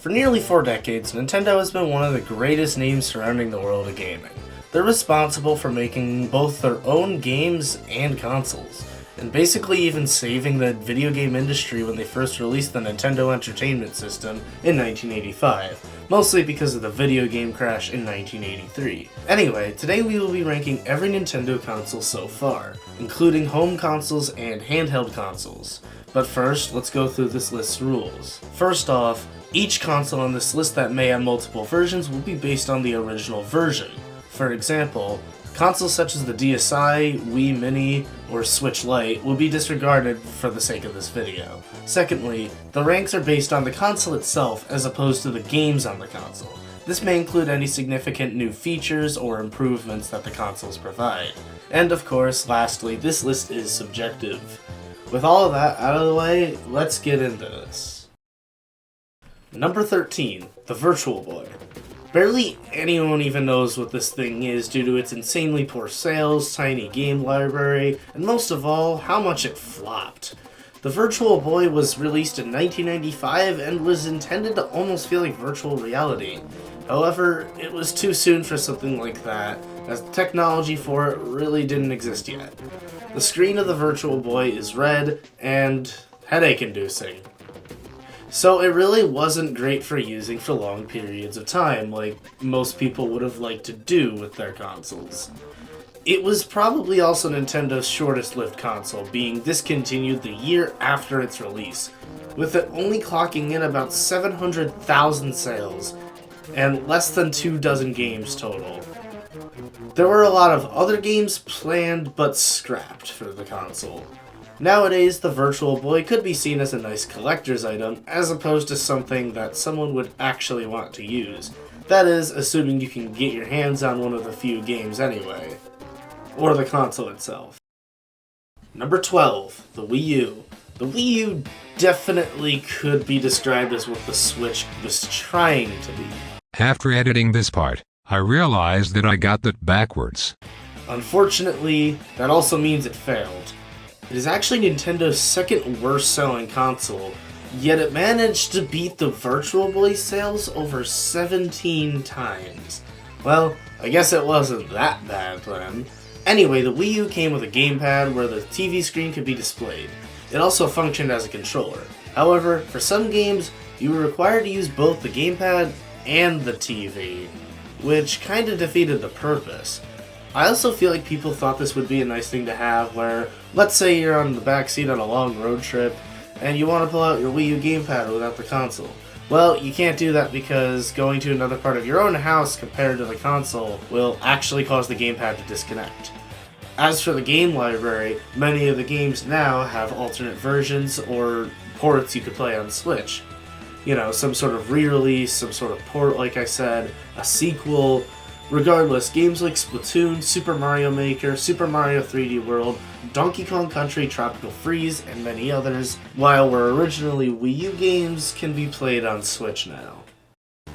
For nearly 4 decades, Nintendo has been one of the greatest names surrounding the world of gaming. They're responsible for making both their own games and consoles, and basically even saving the video game industry when they first released the Nintendo Entertainment System in 1985, mostly because of the video game crash in 1983. Anyway, today we will be ranking every Nintendo console so far, including home consoles and handheld consoles. But first, let's go through this list's rules. First off, each console on this list that may have multiple versions will be based on the original version. For example, consoles such as the DSi, Wii Mini, or Switch Lite will be disregarded for the sake of this video. Secondly, the ranks are based on the console itself as opposed to the games on the console. This may include any significant new features or improvements that the consoles provide. And of course, lastly, this list is subjective. With all of that out of the way, let's get into this. Number 13, the Virtual Boy. Barely anyone even knows what this thing is due to its insanely poor sales, tiny game library, and most of all, how much it flopped. The Virtual Boy was released in 1995 and was intended to almost feel like virtual reality. However, it was too soon for something like that, as the technology for it really didn't exist yet. The screen of the Virtual Boy is red and headache-inducing. So it really wasn't great for using for long periods of time, like most people would have liked to do with their consoles. It was probably also Nintendo's shortest-lived console, being discontinued the year after its release, with it only clocking in about 700,000 sales, and less than 24 games total. There were a lot of other games planned but scrapped for the console. Nowadays, the Virtual Boy could be seen as a nice collector's item, as opposed to something that someone would actually want to use. That is, assuming you can get your hands on one of the few games anyway. Or the console itself. Number 12, the Wii U. The Wii U definitely could be described as what the Switch was trying to be. After editing this part, I realized that I got that backwards. Unfortunately, that also means it failed. It is actually Nintendo's second worst selling console, yet it managed to beat the Virtual Boy sales over 17 times. Well, I guess it wasn't that bad then. Anyway, the Wii U came with a gamepad where the TV screen could be displayed. It also functioned as a controller. However, for some games, you were required to use both the gamepad and the TV, which kinda defeated the purpose. I also feel like people thought this would be a nice thing to have where, let's say you're on the back seat on a long road trip, and you want to pull out your Wii U gamepad without the console. Well, you can't do that because going to another part of your own house compared to the console will actually cause the gamepad to disconnect. As for the game library, many of the games now have alternate versions or ports you could play on Switch. You know, some sort of re-release, some sort of port like I said, a sequel. Regardless, games like Splatoon, Super Mario Maker, Super Mario 3D World, Donkey Kong Country, Tropical Freeze, and many others, while were originally Wii U games, can be played on Switch now.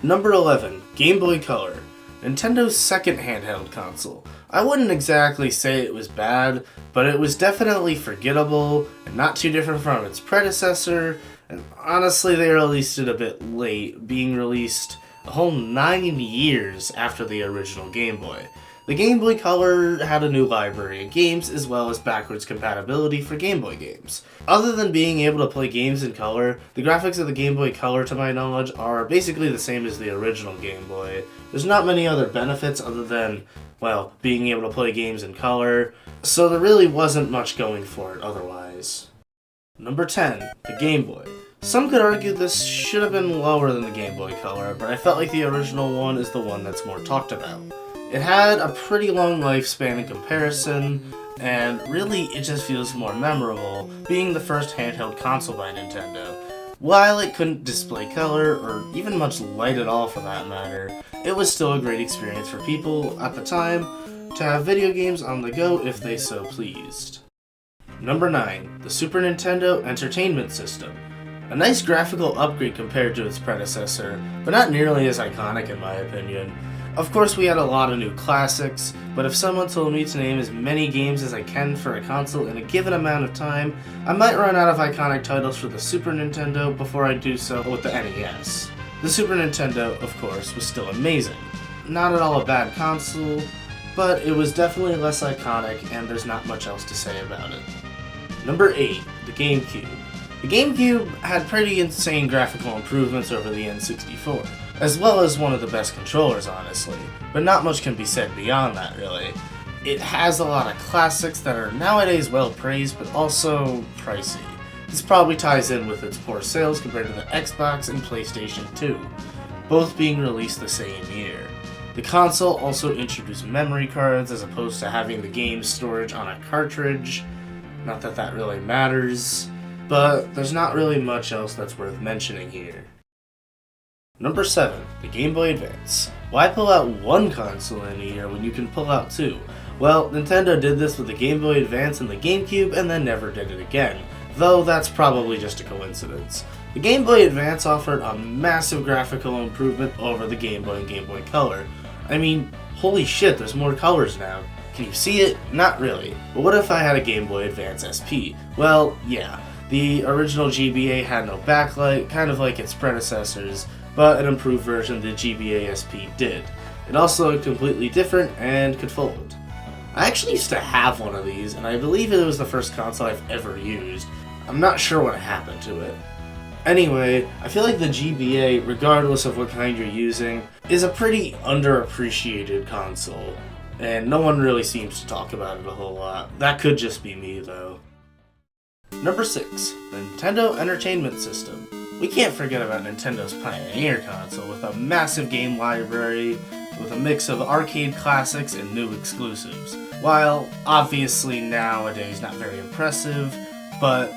Number 11, Game Boy Color. Nintendo's second handheld console. I wouldn't exactly say it was bad, but it was definitely forgettable and not too different from its predecessor, and honestly they released it a bit late, being released a whole 9 years after the original Game Boy. The Game Boy Color had a new library of games as well as backwards compatibility for Game Boy games. Other than being able to play games in color, the graphics of the Game Boy Color to my knowledge are basically the same as the original Game Boy. There's not many other benefits other than, well, being able to play games in color, so there really wasn't much going for it otherwise. Number 10, the Game Boy. Some could argue this should have been lower than the Game Boy Color, but I felt like the original one is the one that's more talked about. It had a pretty long lifespan in comparison, and really it just feels more memorable, being the first handheld console by Nintendo. While it couldn't display color, or even much light at all for that matter, it was still a great experience for people at the time to have video games on the go if they so pleased. Number 9, the Super Nintendo Entertainment System. A nice graphical upgrade compared to its predecessor, but not nearly as iconic in my opinion. Of course we had a lot of new classics, but if someone told me to name as many games as I can for a console in a given amount of time, I might run out of iconic titles for the Super Nintendo before I do so with the NES. The Super Nintendo, of course, was still amazing. Not at all a bad console, but it was definitely less iconic, and there's not much else to say about it. Number 8, the GameCube. The GameCube had pretty insane graphical improvements over the N64, as well as one of the best controllers, honestly, but not much can be said beyond that, really. It has a lot of classics that are nowadays well praised, but also pricey. This probably ties in with its poor sales compared to the Xbox and PlayStation 2, both being released the same year. The console also introduced memory cards as opposed to having the game's storage on a cartridge. Not that that really matters, but there's not really much else that's worth mentioning here. Number 7, the Game Boy Advance. Why pull out one console in a year when you can pull out two? Well, Nintendo did this with the Game Boy Advance and the GameCube and then never did it again, though that's probably just a coincidence. The Game Boy Advance offered a massive graphical improvement over the Game Boy and Game Boy Color. I mean, holy shit, there's more colors now. Can you see it? Not really. But what if I had a Game Boy Advance SP? Well, yeah. The original GBA had no backlight, kind of like its predecessors, but an improved version of the GBA SP did. It also looked completely different and could fold. I actually used to have one of these, and I believe it was the first console I've ever used. I'm not sure what happened to it. Anyway, I feel like the GBA, regardless of what kind you're using, is a pretty underappreciated console, and no one really seems to talk about it a whole lot. That could just be me, though. Number 6, the Nintendo Entertainment System. We can't forget about Nintendo's Pioneer console with a massive game library with a mix of arcade classics and new exclusives. While obviously nowadays not very impressive, but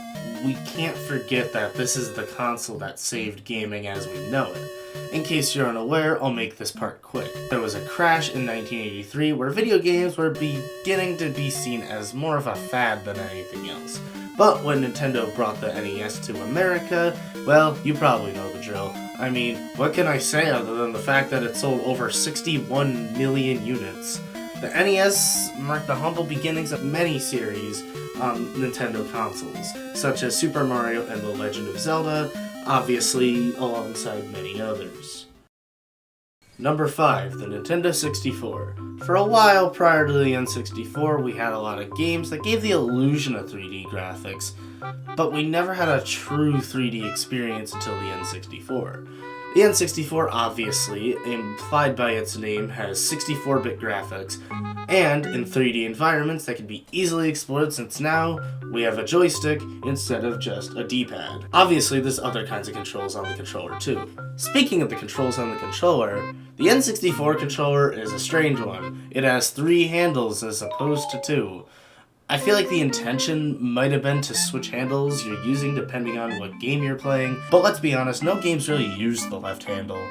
we can't forget that this is the console that saved gaming as we know it. In case you're unaware, I'll make this part quick. There was a crash in 1983 where video games were beginning to be seen as more of a fad than anything else. But when Nintendo brought the NES to America, well, you probably know the drill. I mean, what can I say other than the fact that it sold over 61 million units? The NES marked the humble beginnings of many series on Nintendo consoles, such as Super Mario and The Legend of Zelda, obviously alongside many others. Number 5, the Nintendo 64. For a while prior to the N64, we had a lot of games that gave the illusion of 3D graphics, but we never had a true 3D experience until the N64. The N64, obviously, implied by its name, has 64-bit graphics, and in 3D environments that can be easily explored since now we have a joystick instead of just a D-pad. Obviously, there's other kinds of controls on the controller too. Speaking of the controls on the controller, the N64 controller is a strange one. It has 3 handles as opposed to 2. I feel like the intention might have been to switch handles you're using depending on what game you're playing, but let's be honest, no games really use the left handle.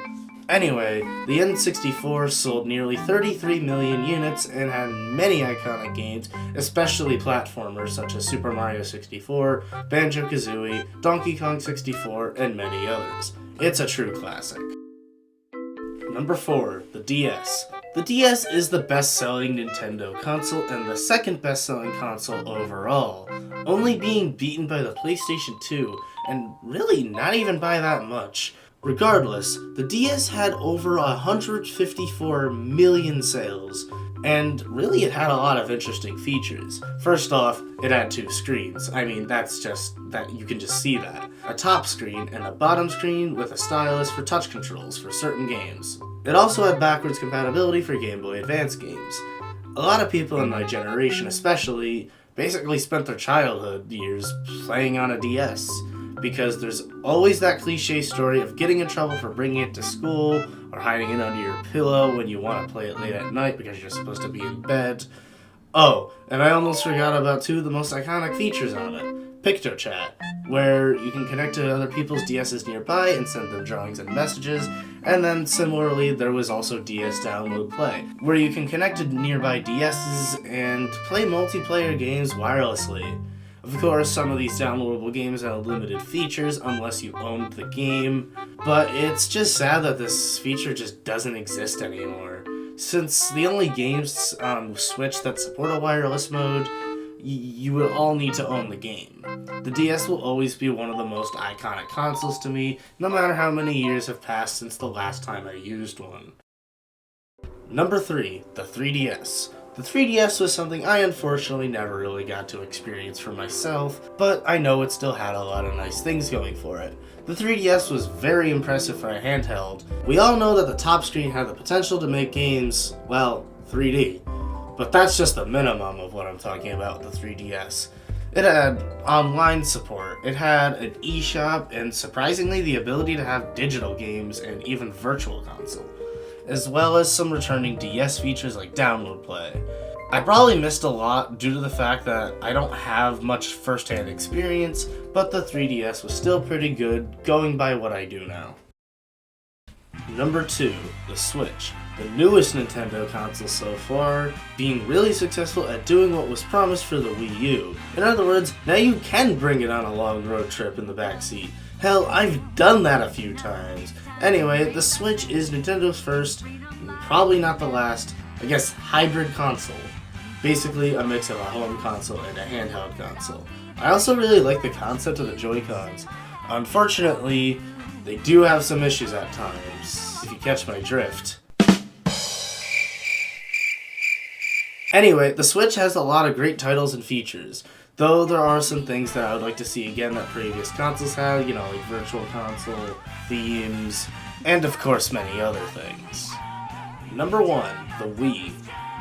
Anyway, the N64 sold nearly 33 million units and had many iconic games, especially platformers such as Super Mario 64, Banjo-Kazooie, Donkey Kong 64, and many others. It's a true classic. Number 4, the DS. The DS is the best-selling Nintendo console and the second best-selling console overall, only being beaten by the PlayStation 2, and really not even by that much. Regardless, the DS had over 154 million sales, and really it had a lot of interesting features. First off, it had 2 screens. I mean, that's just that you can just see that. A top screen and a bottom screen with a stylus for touch controls for certain games. It also had backwards compatibility for Game Boy Advance games. A lot of people in my generation especially basically spent their childhood years playing on a DS, because there's always that cliche story of getting in trouble for bringing it to school or hiding it under your pillow when you want to play it late at night because you're supposed to be in bed. Oh, and I almost forgot about 2 of the most iconic features on it. PictoChat, where you can connect to other people's DSs nearby and send them drawings and messages, and then similarly there was also DS Download Play, where you can connect to nearby DSs and play multiplayer games wirelessly. Of course, some of these downloadable games have limited features unless you owned the game, but it's just sad that this feature just doesn't exist anymore. Since the only games on Switch that support a wireless mode, you will all need to own the game. The DS will always be one of the most iconic consoles to me, no matter how many years have passed since the last time I used one. Number 3, the 3DS. The 3DS was something I unfortunately never really got to experience for myself, but I know it still had a lot of nice things going for it. The 3DS was very impressive for a handheld. We all know that the top screen had the potential to make games, well, 3D. But that's just the minimum of what I'm talking about with the 3DS. It had online support, it had an eShop, and surprisingly the ability to have digital games and even virtual console, as well as some returning DS features like download play. I probably missed a lot due to the fact that I don't have much first-hand experience, but the 3DS was still pretty good going by what I do now. Number 2, the Switch. The newest Nintendo console so far, being really successful at doing what was promised for the Wii U. In other words, now you can bring it on a long road trip in the backseat. Hell, I've done that a few times. Anyway, the Switch is Nintendo's first, probably not the last, I guess, hybrid console. Basically a mix of a home console and a handheld console. I also really like the concept of the Joy-Cons. Unfortunately, they do have some issues at times, if you catch my drift. Anyway, the Switch has a lot of great titles and features, though there are some things that I would like to see again that previous consoles had, like Virtual Console, themes, and of course many other things. Number 1, the Wii.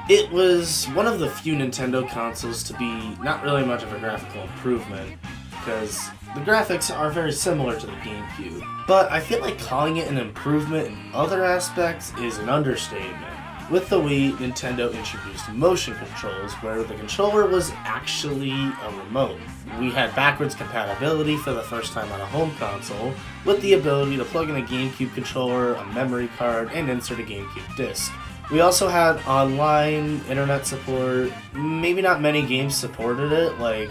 It was one of the few Nintendo consoles to be not really much of a graphical improvement, because the graphics are very similar to the GameCube. But I feel like calling it an improvement in other aspects is an understatement. With the Wii, Nintendo introduced motion controls, where the controller was actually a remote. We had backwards compatibility for the first time on a home console, with the ability to plug in a GameCube controller, a memory card, and insert a GameCube disc. We also had online internet support. Maybe not many games supported it, like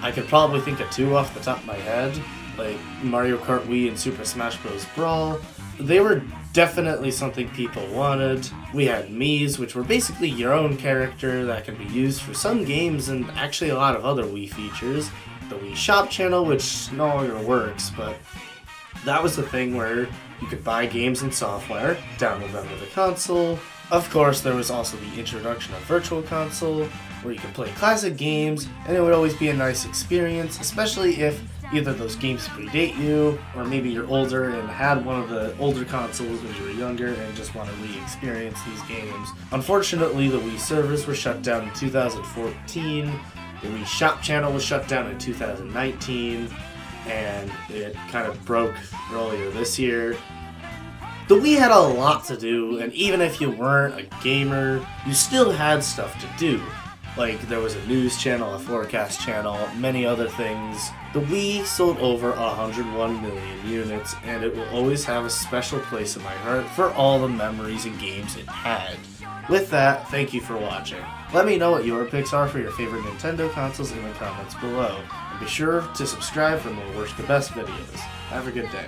I could probably think of 2 off the top of my head, like Mario Kart Wii and Super Smash Bros. Brawl. They were definitely something people wanted. We had Miis, which were basically your own character that can be used for some games and actually a lot of other Wii features. The Wii Shop channel, which no longer works, but that was the thing where you could buy games and software, download them to the console. Of course, there was also the introduction of Virtual Console, where you could play classic games, and it would always be a nice experience, especially if either those games predate you, or maybe you're older and had one of the older consoles when you were younger and just want to re-experience these games. Unfortunately, the Wii servers were shut down in 2014, the Wii Shop channel was shut down in 2019, and it kind of broke earlier this year. The Wii had a lot to do, and even if you weren't a gamer, you still had stuff to do. Like, there was a news channel, a forecast channel, many other things. The Wii sold over 101 million units, and it will always have a special place in my heart for all the memories and games it had. With that, thank you for watching. Let me know what your picks are for your favorite Nintendo consoles in the comments below, and be sure to subscribe for more Worst to Best videos. Have a good day.